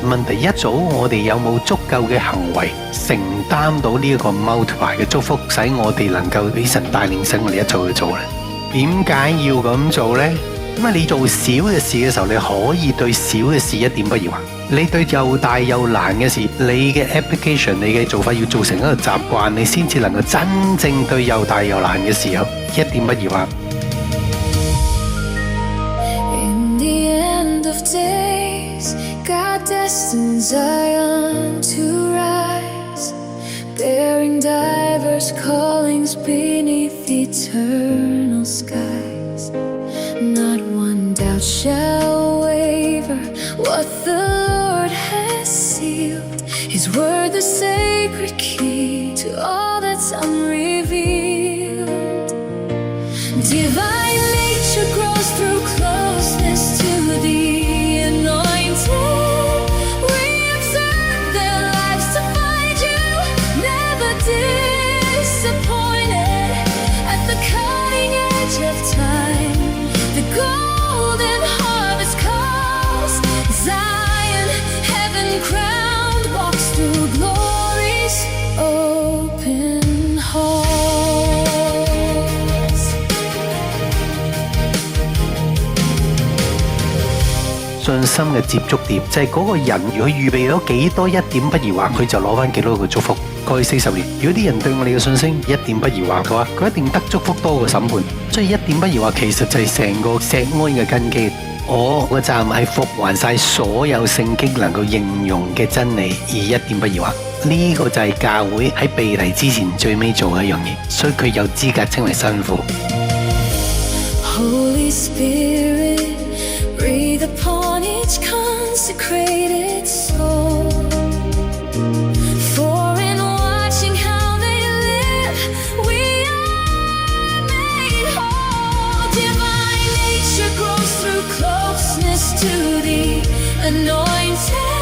問題一早我哋有冇足夠嘅行為承擔到呢一個 multiply 嘅祝福，使我哋能夠俾神帶領，使我哋一早去做呢？點解要咁做呢？因為你做小嘅事嘅時候，你可以對小嘅事一點不疑惑；你對又大又難嘅事，你嘅 application， 你嘅做法要做成一個習慣，你先至能夠真正對又大又難嘅事有一點不疑惑。In the end of days, God destined Zion to rise, bearing diverse callings beneath eternal skies. Not one doubt shall waver what the Lord has sealed. His word the sacred key to all that's unrevealed. Divine nature grows through closeness to the anointed. We observe their lives to find you never disappointed. At the cutting edge of time, the golden harvest comes. Zion, heaven crowned, walks through glory's open halls. 信心嘅接觸點就係嗰個人，如果預備咗幾多一點不疑惑，佢就攞翻幾多個祝福。過去40年，如果啲人對我哋嘅信心一點不疑惑嘅話，佢一定得祝福多過審判。所以一點不疑惑其實就係成個錫安嘅根基。我個責任係復還晒所有聖經能夠應用嘅真理，而一點不疑惑。呢個就係教會喺被提之前最尾做嘅一樣嘢，所以佢有資格稱為新婦。Holy Spirit, breathe upon each consecrated soul. For in watching how they live, we are made whole. Divine nature grows through closeness to the anointed.